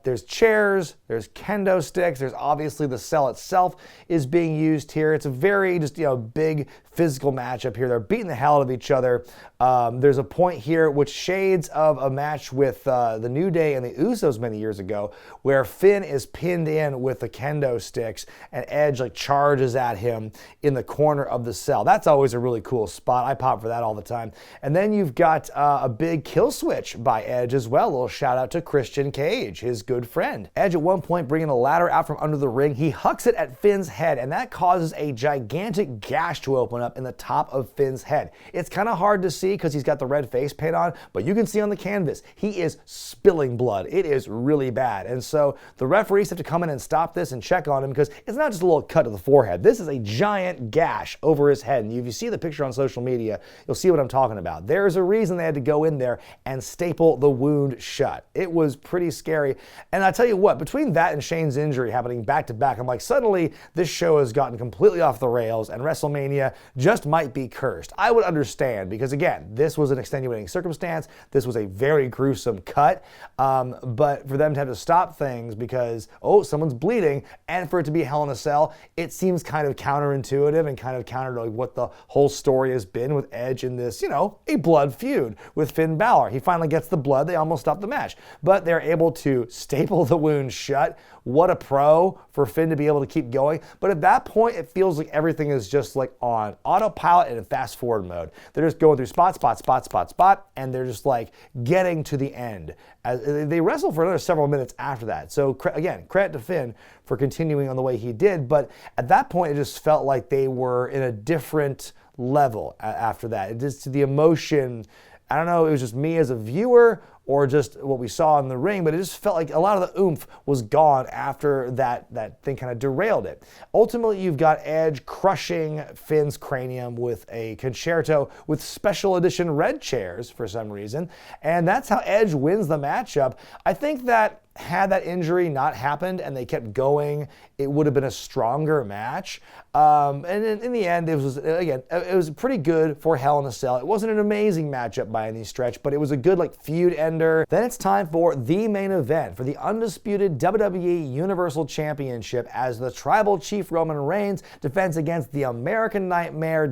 there's chairs, there's kendo sticks, there's obviously the cell itself is being used here. It's a very big physical matchup here. They're beating the hell out of each other. There's a point here which shades of a match with the New Day and the Usos many years ago, where Finn is pinned in with the kendo sticks and Edge charges at him in the corner of the cell. That's always a really cool spot. I pop for that all the time. And then you've got a big kill switch by Edge as well. A little shout out to Christian Cage, his good friend. Edge at one point bringing a ladder out from under the ring. He hucks it at Finn's head, and that causes a gigantic gash to open up in the top of Finn's head. It's kind of hard to see because he's got the red face paint on, but you can see on the canvas, he is spilling blood. It is really bad. And so the referees have to come in and stop this and check on him, because it's not just a little cut to the forehead. This is a giant gash over his head. And if you see the picture on social media, you'll see what I'm talking about. There's a reason they had to go in there and staple the wound shut. It was pretty scary. And I tell you what, between that and Shane's injury happening back to back, I'm like, suddenly this show has gotten completely off the rails and WrestleMania just might be cursed. I would understand, because again, this was an extenuating circumstance. This was a very gruesome cut. But for them to have to stop things because, someone's bleeding, and for it to be Hell in a Cell, it seems kind of counterintuitive and kind of counter to what the whole story has been with Edge in this, a blood feud with Finn Balor. He finally gets the blood. They almost stop the match. But they're able to staple the wound shut. What a pro for Finn to be able to keep going. But at that point, it feels like everything is just on autopilot and in fast forward mode. They're just going through spot, and they're just getting to the end. As they wrestle for another several minutes after that. So again, credit to Finn for continuing on the way he did. But at that point, it just felt like they were in a different level after that. It just, the emotion, I don't know, it was just me as a viewer or just what we saw in the ring, but it just felt like a lot of the oomph was gone after that thing kind of derailed it. Ultimately, you've got Edge crushing Finn's cranium with a concerto with special edition red chairs for some reason, and that's how Edge wins the matchup. I think that had that injury not happened and they kept going, it would have been a stronger match. And in the end, it was pretty good for Hell in a Cell. It wasn't an amazing matchup by any stretch, but it was a good feud ender. Then it's time for the main event for the undisputed WWE Universal Championship as the Tribal Chief Roman Reigns defends against the American Nightmare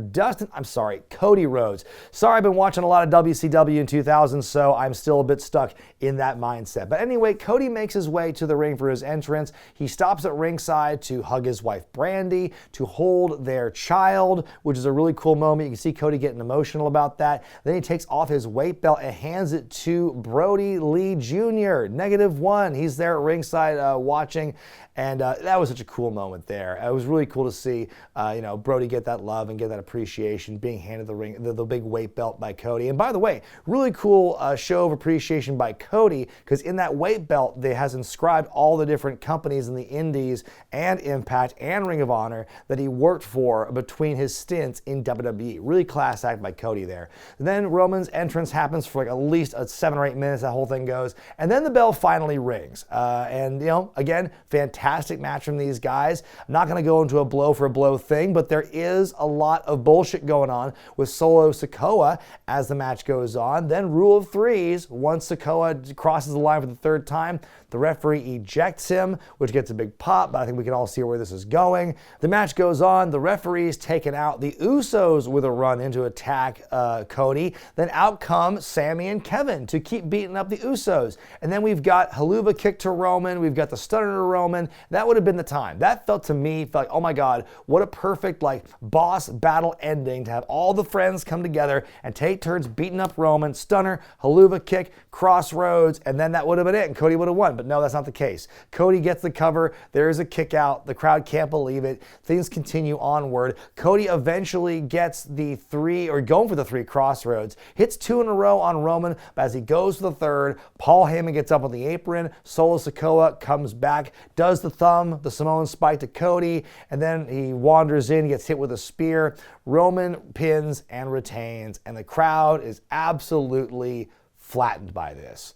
Cody Rhodes. Sorry, I've been watching a lot of WCW in 2000, so I'm still a bit stuck in that mindset. But anyway, Cody makes his way to the ring for his entrance. He stops at ringside to hug his wife Brandy, to hold their child, which is a really cool moment. You can see Cody getting emotional about that. Then he takes off his weight belt and hands it to Brody Lee Jr., -1. He's there at ringside watching, and that was such a cool moment there. It was really cool to see Brody get that love and get that appreciation, being handed the big weight belt by Cody. And by the way, really cool show of appreciation by Cody, because in that weight belt, they has inscribed all the different companies in the Indies and Impact and Ring of Honor that he worked for between his stints in WWE. Really class act by Cody there. Then Roman's entrance happens for at least 7 or 8 minutes. That whole thing goes, and then the bell finally rings. And again, fantastic match from these guys. I'm not going to go into a blow for blow thing, but there is a lot of bullshit going on with Solo Sikoa as the match goes on. Then rule of threes. Once Sikoa crosses the line for the third time, the The referee ejects him, which gets a big pop, but I think we can all see where this is going. The match goes on. The referee's taken out. The Usos with a run in to attack Cody. Then out come Sami and Kevin to keep beating up the Usos. And then we've got Haluva kick to Roman. We've got the stunner to Roman. That would have been the time. That felt to me like, oh my God, what a perfect like boss battle ending to have all the friends come together and take turns beating up Roman. Stunner, Haluva kick, crossroads, and then that would have been it, and Cody would have won. But no, that's not the case. Cody gets the cover. There is a kick out. The crowd can't believe it. Things continue onward. Cody eventually gets the going for the three crossroads, hits 2 in a row on Roman, but as he goes for the third, Paul Heyman gets up on the apron. Solo Sikoa comes back, does the thumb, the Samoan spike to Cody, and then he wanders in, gets hit with a spear. Roman pins and retains, and the crowd is absolutely flattened by this.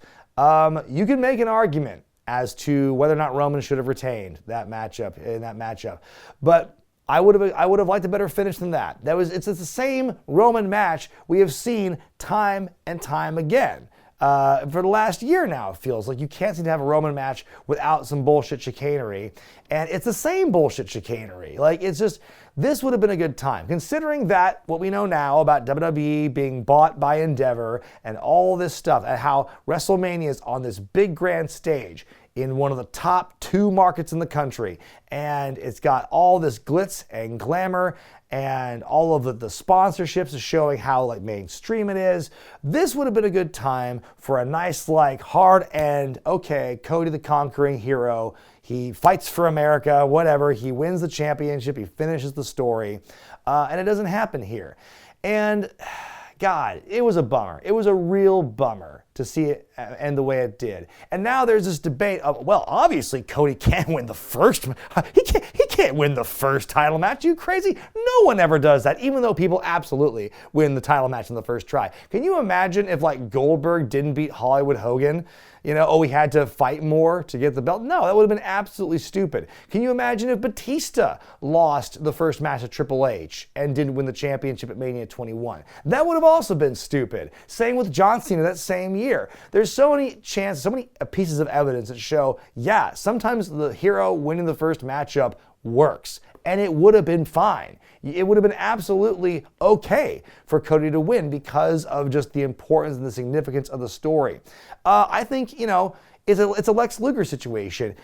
You can make an argument as to whether or not Roman should have retained that matchup, but I would have liked a better finish than that. It's the same Roman match we have seen time and time again. For the last year now, it feels like you can't seem to have a Roman match without some bullshit chicanery. And it's the same bullshit chicanery. Like, it's just, this would have been a good time. Considering that, what we know now about WWE being bought by Endeavor and all this stuff, and how WrestleMania is on this big grand stage in one of the top 2 markets in the country. And it's got all this glitz and glamour and all of the sponsorships is showing how like mainstream it is. This would have been a good time for a nice like hard end. Okay, Cody the conquering hero. He fights for America, whatever. He wins the championship. He finishes the story. And it doesn't happen here. And God, it was a bummer. It was a real bummer to see it end the way it did. And now there's this debate of, well, obviously Cody can't win the first. He can't win the first title match. You crazy? No one ever does that, even though people absolutely win the title match in the first try. Can you imagine if like Goldberg didn't beat Hollywood Hogan? You know, he had to fight more to get the belt? No, that would have been absolutely stupid. Can you imagine if Batista lost the first match of Triple H and didn't win the championship at Mania 21? That would have also been stupid. Same with John Cena that same year. There's so many chances, so many pieces of evidence that show, yeah, sometimes the hero winning the first matchup works. And it would have been fine. It would have been absolutely okay for Cody to win because of just the importance and the significance of the story. I think, it's a Lex Luger situation.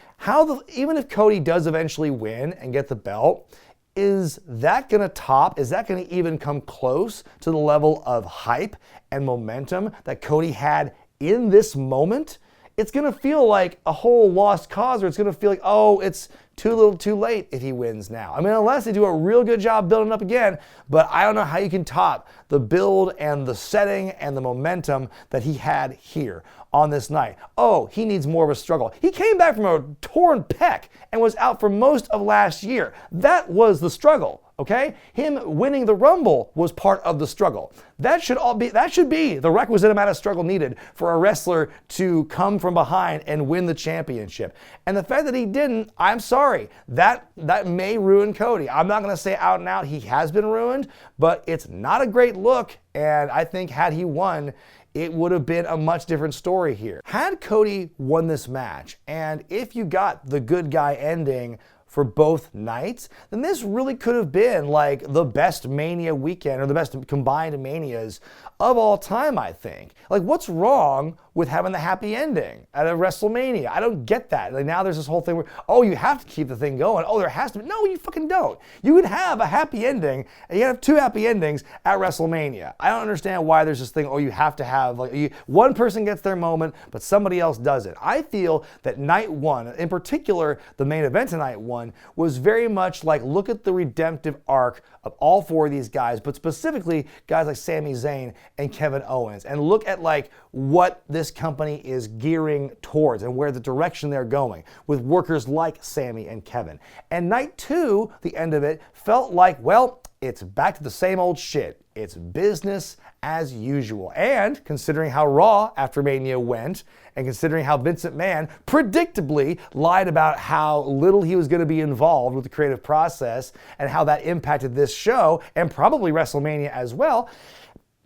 Even if Cody does eventually win and get the belt, is that going to even come close to the level of hype and momentum that Cody had in this moment? It's going to feel like a whole lost cause, or it's going to feel like, oh, it's too little too late if he wins now. I mean, unless they do a real good job building up again, but I don't know how you can top the build and the setting and the momentum that he had here on this night. Oh, he needs more of a struggle. He came back from a torn pec and was out for most of last year. That was the struggle. Okay? Him winning the Rumble was part of the struggle. That should be the requisite amount of struggle needed for a wrestler to come from behind and win the championship. And the fact that he didn't, I'm sorry, that may ruin Cody. I'm not going to say out and out he has been ruined, but it's not a great look. And I think had he won, it would have been a much different story here. Had Cody won this match, and if you got the good guy ending for both nights, then this really could have been like the best Mania weekend or the best combined Manias of all time, I think. Like, what's wrong with having the happy ending at a WrestleMania? I don't get that. Like, now there's this whole thing where, oh, you have to keep the thing going. Oh, there has to be. No, you fucking don't. You can have a happy ending, and you can have 2 happy endings at WrestleMania. I don't understand why there's this thing, oh, you have to have, like, one person gets their moment, but somebody else doesn't. I feel that night one, in particular, the main event of night one, was very much like, look at the redemptive arc of all 4 of these guys, but specifically guys like Sami Zayn and Kevin Owens, and look at like what this company is gearing towards and where the direction they're going with workers like Sami and Kevin. And night 2, the end of it, felt like, well, it's back to the same old shit. It's business as usual. And considering how Raw after Mania went, and considering how Vince McMahon predictably lied about how little he was going to be involved with the creative process and how that impacted this show and probably WrestleMania as well,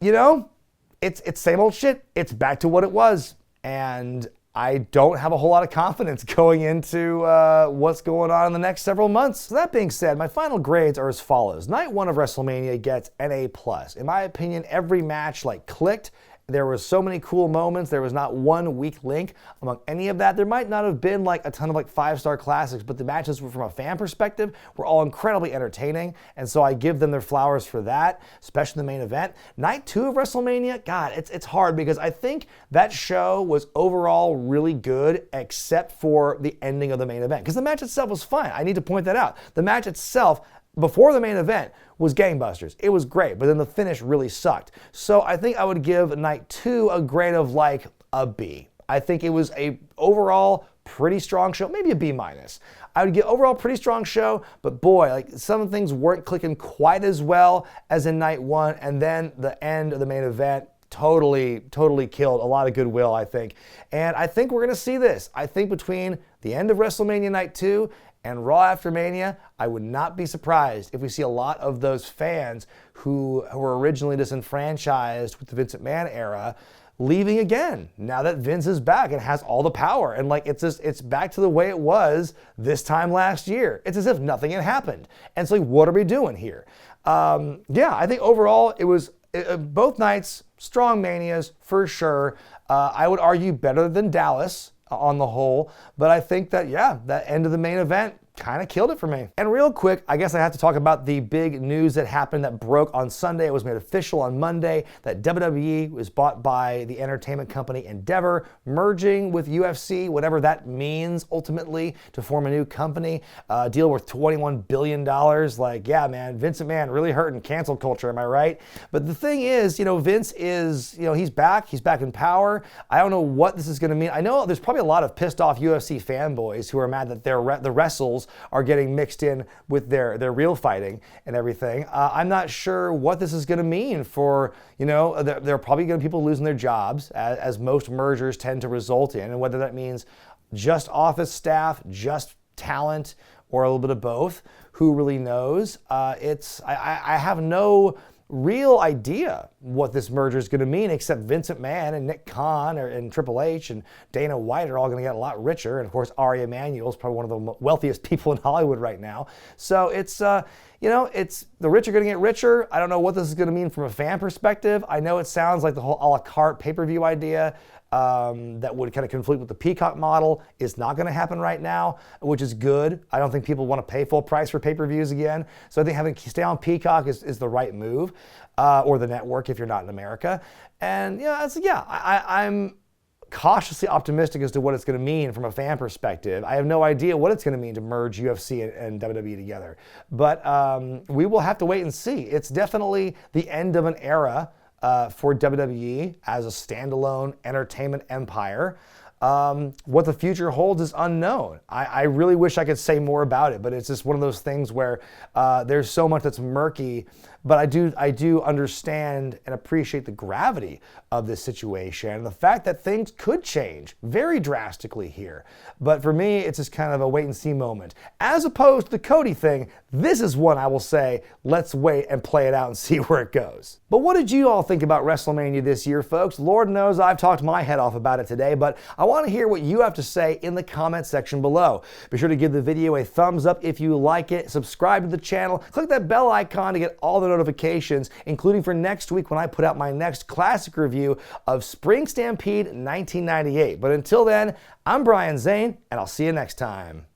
it's same old shit. It's back to what it was. And I don't have a whole lot of confidence going into what's going on in the next several months. So that being said, my final grades are as follows. Night 1 of WrestleMania gets an A+. In my opinion, every match clicked. There were so many cool moments. There was not one weak link among any of that. There might not have been a ton of 5-star classics, but the matches from a fan perspective were all incredibly entertaining. And so I give them their flowers for that, especially the main event. Night 2 of WrestleMania, God, it's hard because I think that show was overall really good except for the ending of the main event. Because the match itself was fine. I need to point that out. The match itself, before the main event, was gangbusters. It was great, but then the finish really sucked. So I think I would give Night 2 a grade of a B. I think it was a overall pretty strong show, maybe a B-. I would give overall pretty strong show, but boy, some things weren't clicking quite as well as in Night 1, and then the end of the main event totally killed a lot of goodwill, I think. And I think we're gonna see this. I think between the end of WrestleMania Night 2 and Raw after Mania, I would not be surprised if we see a lot of those fans who were originally disenfranchised with the Vince McMahon era leaving again now that Vince is back and has all the power. And it's back to the way it was this time last year. It's as if nothing had happened. And so what are we doing here? I think overall it was both nights, strong manias for sure. I would argue better than Dallas on the whole, but I think that end of the main event kind of killed it for me. And real quick, I guess I have to talk about the big news that happened that broke on Sunday. It was made official on Monday that WWE was bought by the entertainment company Endeavor, merging with UFC, whatever that means ultimately, to form a new company, deal worth $21 billion. Man, Vince McMahon really hurting cancel culture, am I right? But the thing is, Vince is, he's back in power. I don't know what this is going to mean. I know there's probably a lot of pissed off UFC fanboys who are mad that the wrestles are getting mixed in with their real fighting and everything. I'm not sure what this is going to mean for, there are probably going to be people losing their jobs, as most mergers tend to result in, and whether that means just office staff, just talent, or a little bit of both, who really knows? I have no real idea what this merger is going to mean, except Vince McMahon and Nick Khan and Triple H and Dana White are all going to get a lot richer. And of course, Ari Emanuel is probably one of the wealthiest people in Hollywood right now. So it's the rich are going to get richer. I don't know what this is going to mean from a fan perspective. I know it sounds like the whole a la carte pay-per-view idea that would kind of conflict with the Peacock model is not going to happen right now, which is good. I don't think people want to pay full price for pay-per-views again. So I think having stay on Peacock is the right move, or the network if you're not in America. And I'm cautiously optimistic as to what it's going to mean from a fan perspective. I have no idea what it's going to mean to merge UFC and WWE together. But we will have to wait and see. It's definitely the end of an era for WWE as a standalone entertainment empire. What the future holds is unknown. I really wish I could say more about it, but it's just one of those things where there's so much that's murky. But I do understand and appreciate the gravity of this situation and the fact that things could change very drastically here. But for me, it's just kind of a wait and see moment. As opposed to the Cody thing, this is one I will say, let's wait and play it out and see where it goes. But what did you all think about WrestleMania this year, folks? Lord knows I've talked my head off about it today, but I want to hear what you have to say in the comment section below. Be sure to give the video a thumbs up if you like it, subscribe to the channel, click that bell icon to get all the notifications, including for next week when I put out my next classic review of Spring Stampede 1998. But until then, I'm Brian Zayn, and I'll see you next time.